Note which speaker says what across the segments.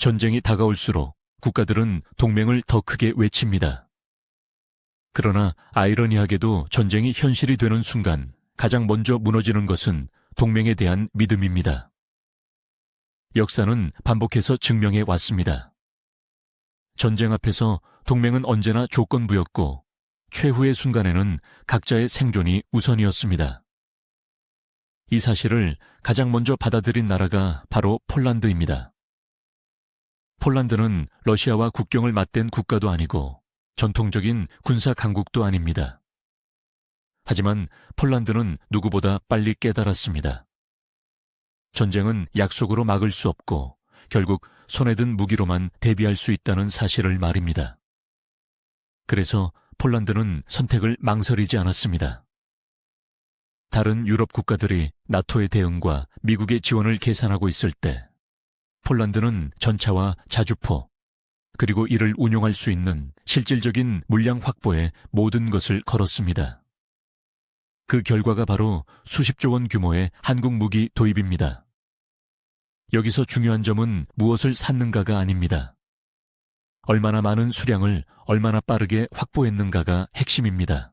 Speaker 1: 전쟁이 다가올수록 국가들은 동맹을 더 크게 외칩니다. 그러나 아이러니하게도 전쟁이 현실이 되는 순간 가장 먼저 무너지는 것은 동맹에 대한 믿음입니다. 역사는 반복해서 증명해 왔습니다. 전쟁 앞에서 동맹은 언제나 조건부였고 최후의 순간에는 각자의 생존이 우선이었습니다. 이 사실을 가장 먼저 받아들인 나라가 바로 폴란드입니다. 폴란드는 러시아와 국경을 맞댄 국가도 아니고 전통적인 군사 강국도 아닙니다. 하지만 폴란드는 누구보다 빨리 깨달았습니다. 전쟁은 약속으로 막을 수 없고 결국 손에 든 무기로만 대비할 수 있다는 사실을 말입니다. 그래서 폴란드는 선택을 망설이지 않았습니다. 다른 유럽 국가들이 나토의 대응과 미국의 지원을 계산하고 있을 때 폴란드는 전차와 자주포, 그리고 이를 운용할 수 있는 실질적인 물량 확보에 모든 것을 걸었습니다. 그 결과가 바로 수십조 원 규모의 한국 무기 도입입니다. 여기서 중요한 점은 무엇을 샀는가가 아닙니다. 얼마나 많은 수량을 얼마나 빠르게 확보했는가가 핵심입니다.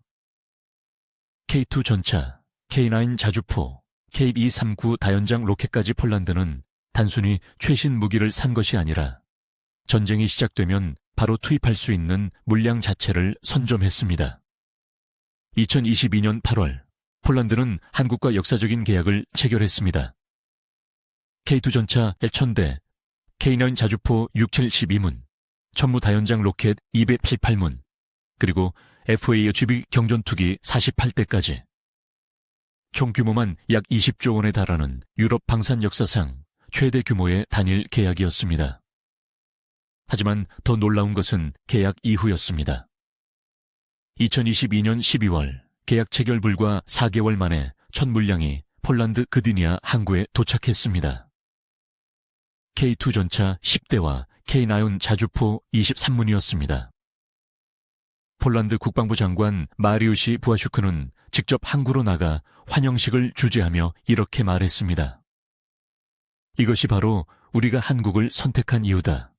Speaker 1: K2 전차, K9 자주포, K239 다연장 로켓까지 폴란드는 단순히 최신 무기를 산 것이 아니라 전쟁이 시작되면 바로 투입할 수 있는 물량 자체를 선점했습니다. 2022년 8월, 폴란드는 한국과 역사적인 계약을 체결했습니다. K2 전차 1000대, K9 자주포 672문, 천무 다연장 로켓 288문, 그리고 FA-HB 경전투기 48대까지. 총 규모만 약 20조 원에 달하는 유럽 방산 역사상 최대 규모의 단일 계약이었습니다. 하지만 더 놀라운 것은 계약 이후였습니다. 2022년 12월 계약 체결 불과 4개월 만에 첫 물량이 폴란드 그디니아 항구에 도착했습니다. K2 전차 10대와 K9 자주포 23문이었습니다. 폴란드 국방부 장관 마리우시 부아슈크는 직접 항구로 나가 환영식을 주재하며 이렇게 말했습니다. 이것이 바로 우리가 한국을 선택한 이유다.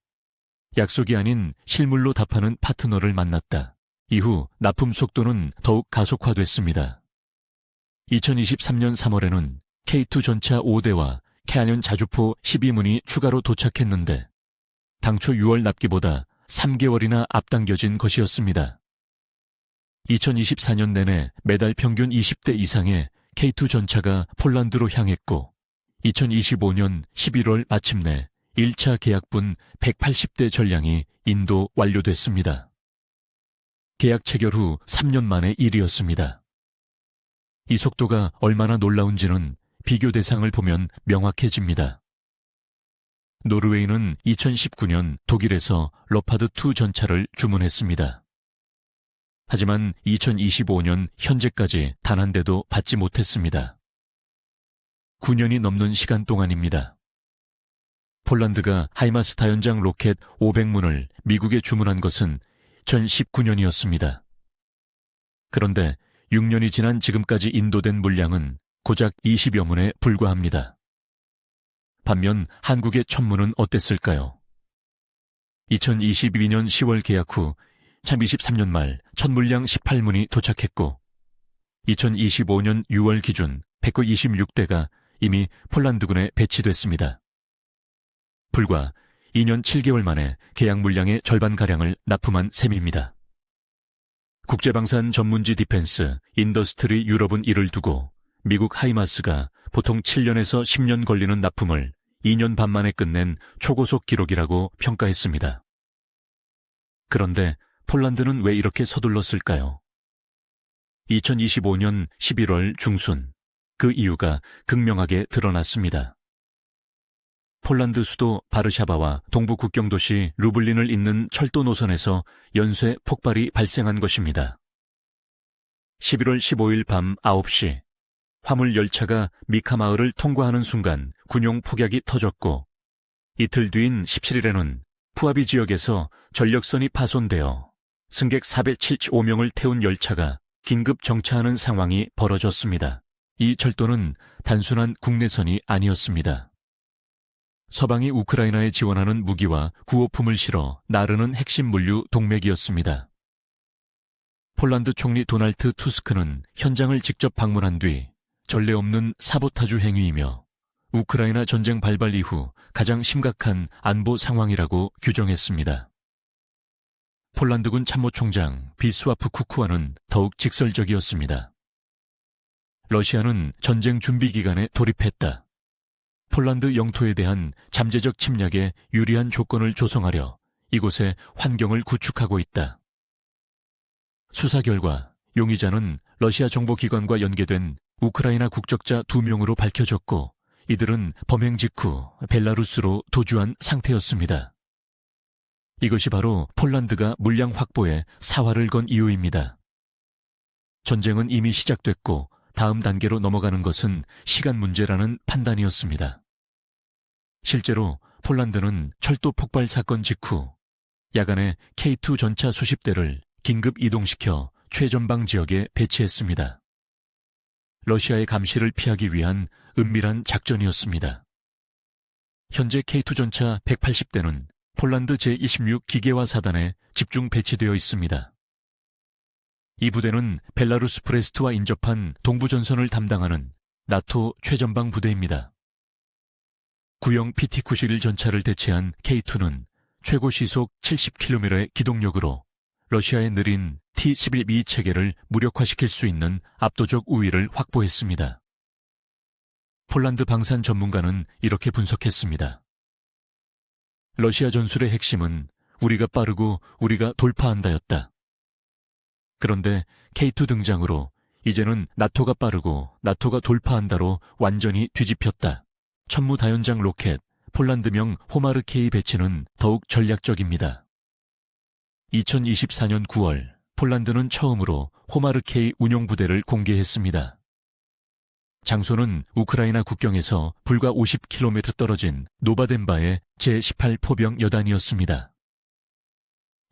Speaker 1: 약속이 아닌 실물로 답하는 파트너를 만났다. 이후 납품 속도는 더욱 가속화됐습니다. 2023년 3월에는 K2 전차 5대와 K9 자주포 12문이 추가로 도착했는데 당초 6월 납기보다 3개월이나 앞당겨진 것이었습니다. 2024년 내내 매달 평균 20대 이상의 K2 전차가 폴란드로 향했고 2025년 11월 마침내 1차 계약분 180대 전량이 인도 완료됐습니다. 계약 체결 후 3년 만의 일이었습니다. 이 속도가 얼마나 놀라운지는 비교 대상을 보면 명확해집니다. 노르웨이는 2019년 독일에서 러파드2 전차를 주문했습니다. 하지만 2025년 현재까지 단 한 대도 받지 못했습니다. 9년이 넘는 시간 동안입니다. 폴란드가 하이마스 다연장 로켓 500문을 미국에 주문한 것은 2019년이었습니다. 그런데 6년이 지난 지금까지 인도된 물량은 고작 20여 문에 불과합니다. 반면 한국의 첫 문은 어땠을까요? 2022년 10월 계약 후 참 23년 말 첫 물량 18문이 도착했고 2025년 6월 기준 126대가 이미 폴란드군에 배치됐습니다. 불과 2년 7개월 만에 계약 물량의 절반가량을 납품한 셈입니다. 국제방산 전문지 디펜스, 인더스트리 유럽은 이를 두고 미국 하이마스가 보통 7년에서 10년 걸리는 납품을 2년 반 만에 끝낸 초고속 기록이라고 평가했습니다. 그런데 폴란드는 왜 이렇게 서둘렀을까요? 2025년 11월 중순, 그 이유가 극명하게 드러났습니다. 폴란드 수도 바르샤바와 동부 국경도시 루블린을 잇는 철도 노선에서 연쇄 폭발이 발생한 것입니다. 11월 15일 밤 9시, 화물 열차가 미카 마을을 통과하는 순간 군용 폭약이 터졌고 이틀 뒤인 17일에는 푸아비 지역에서 전력선이 파손되어 승객 475명을 태운 열차가 긴급 정차하는 상황이 벌어졌습니다. 이 철도는 단순한 국내선이 아니었습니다. 서방이 우크라이나에 지원하는 무기와 구호품을 실어 나르는 핵심 물류 동맥이었습니다. 폴란드 총리 도날드 투스크는 현장을 직접 방문한 뒤 전례 없는 사보타주 행위이며 우크라이나 전쟁 발발 이후 가장 심각한 안보 상황이라고 규정했습니다. 폴란드군 참모총장 비스와프 쿠쿠아는 더욱 직설적이었습니다. 러시아는 전쟁 준비 기간에 돌입했다. 폴란드 영토에 대한 잠재적 침략에 유리한 조건을 조성하려 이곳에 환경을 구축하고 있다. 수사 결과 용의자는 러시아 정보기관과 연계된 우크라이나 국적자 2명으로 밝혀졌고 이들은 범행 직후 벨라루스로 도주한 상태였습니다. 이것이 바로 폴란드가 물량 확보에 사활을 건 이유입니다. 전쟁은 이미 시작됐고 다음 단계로 넘어가는 것은 시간 문제라는 판단이었습니다. 실제로 폴란드는 철도 폭발 사건 직후 야간에 K2 전차 수십 대를 긴급 이동시켜 최전방 지역에 배치했습니다. 러시아의 감시를 피하기 위한 은밀한 작전이었습니다. 현재 K2 전차 180대는 폴란드 제26 기계화 사단에 집중 배치되어 있습니다. 이 부대는 벨라루스 브레스트와 인접한 동부전선을 담당하는 나토 최전방 부대입니다. 구형 PT-91 전차를 대체한 K2는 최고 시속 70km의 기동력으로 러시아의 느린 T-11B 체계를 무력화시킬 수 있는 압도적 우위를 확보했습니다. 폴란드 방산 전문가는 이렇게 분석했습니다. 러시아 전술의 핵심은 우리가 빠르고 우리가 돌파한다였다. 그런데 K2 등장으로 이제는 나토가 빠르고 나토가 돌파한다로 완전히 뒤집혔다. 천무다연장 로켓, 폴란드명 호마르 K 배치는 더욱 전략적입니다. 2024년 9월 폴란드는 처음으로 호마르 K 운용부대를 공개했습니다. 장소는 우크라이나 국경에서 불과 50km 떨어진 노바덴바의 제18 포병 여단이었습니다.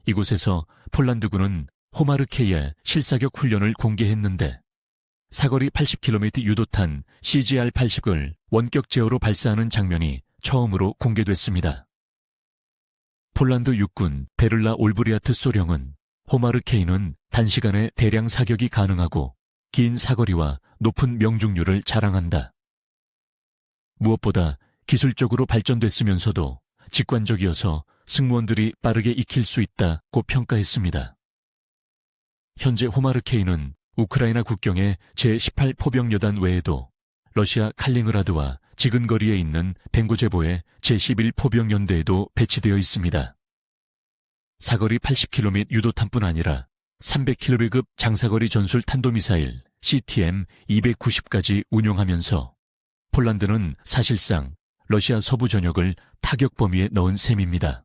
Speaker 1: 이곳에서 폴란드군은 호마르 K의 실사격 훈련을 공개했는데 사거리 80km 유도탄 CGR-80을 원격 제어로 발사하는 장면이 처음으로 공개됐습니다. 폴란드 육군 베를라 올브리아트 소령은 호마르 K는 단시간에 대량 사격이 가능하고 긴 사거리와 높은 명중률을 자랑한다. 무엇보다 기술적으로 발전됐으면서도 직관적이어서 승무원들이 빠르게 익힐 수 있다고 평가했습니다. 현재 호마르 K는 우크라이나 국경의 제18 포병여단 외에도 러시아 칼링그라드와 지근거리에 있는 벵고제보의 제11 포병연대에도 배치되어 있습니다. 사거리 80km 유도탄뿐 아니라 300km급 장사거리 전술 탄도미사일 CTM-290까지 운용하면서 폴란드는 사실상 러시아 서부 전역을 타격 범위에 넣은 셈입니다.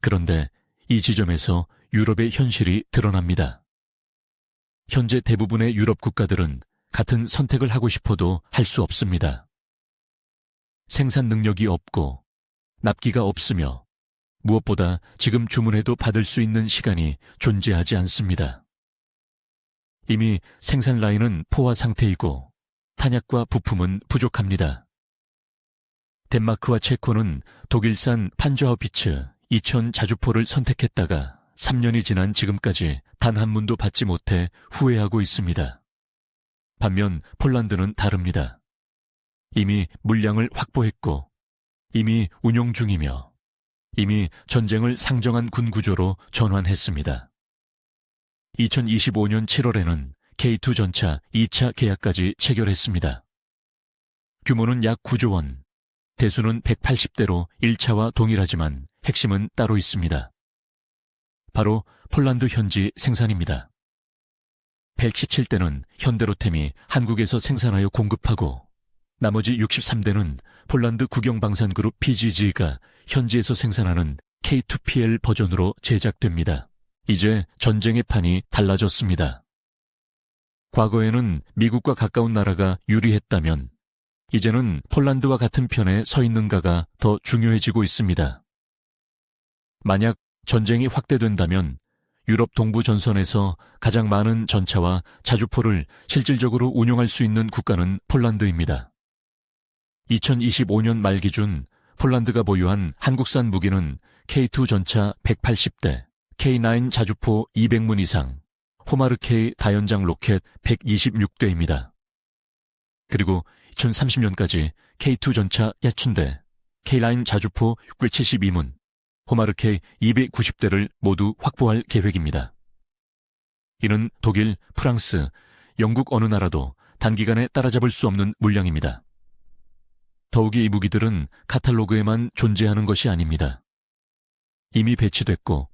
Speaker 1: 그런데 이 지점에서 유럽의 현실이 드러납니다. 현재 대부분의 유럽 국가들은 같은 선택을 하고 싶어도 할 수 없습니다. 생산 능력이 없고 납기가 없으며 무엇보다 지금 주문해도 받을 수 있는 시간이 존재하지 않습니다. 이미 생산 라인은 포화 상태이고 탄약과 부품은 부족합니다. 덴마크와 체코는 독일산 판저하우피츠 2000 자주포를 선택했다가 3년이 지난 지금까지 단 한 문도 받지 못해 후회하고 있습니다. 반면 폴란드는 다릅니다. 이미 물량을 확보했고 이미 운용 중이며 이미 전쟁을 상정한 군 구조로 전환했습니다. 2025년 7월에는 K2 전차 2차 계약까지 체결했습니다. 규모는 약 9조 원, 대수는 180대로 1차와 동일하지만 핵심은 따로 있습니다. 바로 폴란드 현지 생산입니다. 117대는 현대로템이 한국에서 생산하여 공급하고 나머지 63대는 폴란드 국영방산그룹 PGG가 현지에서 생산하는 K2PL 버전으로 제작됩니다. 이제 전쟁의 판이 달라졌습니다. 과거에는 미국과 가까운 나라가 유리했다면 이제는 폴란드와 같은 편에 서 있는가가 더 중요해지고 있습니다. 만약 전쟁이 확대된다면 유럽 동부 전선에서 가장 많은 전차와 자주포를 실질적으로 운용할 수 있는 국가는 폴란드입니다. 2025년 말 기준 폴란드가 보유한 한국산 무기는 K2 전차 180대, K9 자주포 200문 이상, 호마르K 다연장 로켓 126대입니다. 그리고 2030년까지 K2 전차 1000대, K9 자주포 672문, 호마르K 290대를 모두 확보할 계획입니다. 이는 독일, 프랑스, 영국 어느 나라도 단기간에 따라잡을 수 없는 물량입니다. 더욱이 이 무기들은 카탈로그에만 존재하는 것이 아닙니다. 이미 배치됐고,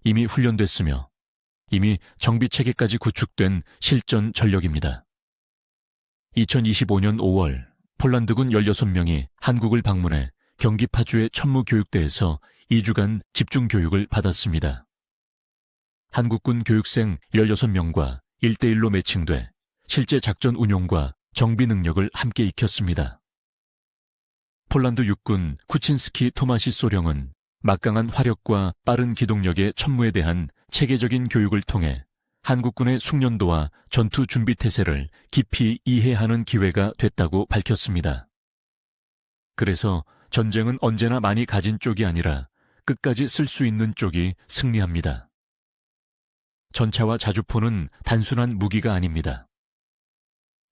Speaker 1: 이미 훈련됐으며, 이미 정비체계까지 구축된 실전 전력입니다. 2025년 5월 폴란드군 16명이 한국을 방문해 경기 파주의 천무교육대에서 2주간 집중교육을 받았습니다. 한국군 교육생 16명과 1대1로 매칭돼 실제 작전 운용과 정비 능력을 함께 익혔습니다. 폴란드 육군 쿠친스키 토마시 소령은 막강한 화력과 빠른 기동력의 천무에 대한 체계적인 교육을 통해 한국군의 숙련도와 전투 준비 태세를 깊이 이해하는 기회가 됐다고 밝혔습니다. 그래서 전쟁은 언제나 많이 가진 쪽이 아니라 끝까지 쓸 수 있는 쪽이 승리합니다. 전차와 자주포는 단순한 무기가 아닙니다.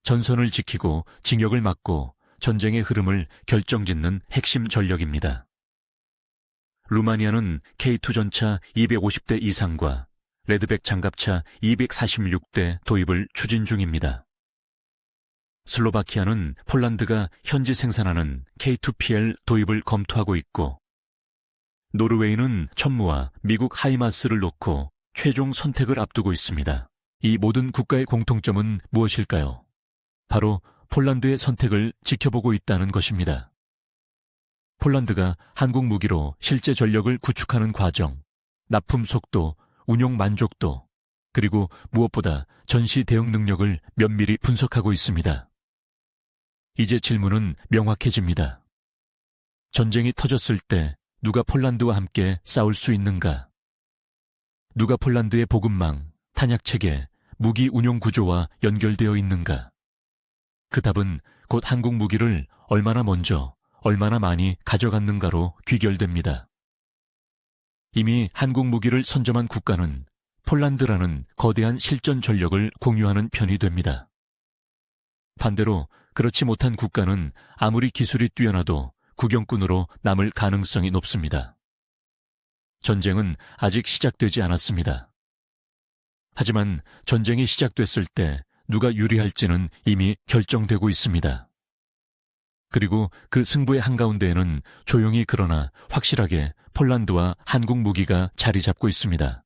Speaker 1: 전선을 지키고 징역을 막고 전쟁의 흐름을 결정짓는 핵심 전력입니다. 루마니아는 K2 전차 250대 이상과 레드백 장갑차 246대 도입을 추진 중입니다. 슬로바키아는 폴란드가 현지 생산하는 K2PL 도입을 검토하고 있고, 노르웨이는 천무와 미국 하이마스를 놓고 최종 선택을 앞두고 있습니다. 이 모든 국가의 공통점은 무엇일까요? 바로 폴란드의 선택을 지켜보고 있다는 것입니다. 폴란드가 한국 무기로 실제 전력을 구축하는 과정, 납품 속도, 운용 만족도, 그리고 무엇보다 전시 대응 능력을 면밀히 분석하고 있습니다. 이제 질문은 명확해집니다. 전쟁이 터졌을 때 누가 폴란드와 함께 싸울 수 있는가? 누가 폴란드의 보급망, 탄약체계, 무기 운용 구조와 연결되어 있는가? 그 답은 곧 한국 무기를 얼마나 먼저, 얼마나 많이 가져갔는가로 귀결됩니다. 이미 한국 무기를 선점한 국가는 폴란드라는 거대한 실전 전력을 공유하는 편이 됩니다. 반대로 그렇지 못한 국가는 아무리 기술이 뛰어나도 구경꾼으로 남을 가능성이 높습니다. 전쟁은 아직 시작되지 않았습니다. 하지만 전쟁이 시작됐을 때 누가 유리할지는 이미 결정되고 있습니다. 그리고 그 승부의 한가운데에는 조용히 그러나 확실하게 폴란드와 한국 무기가 자리 잡고 있습니다.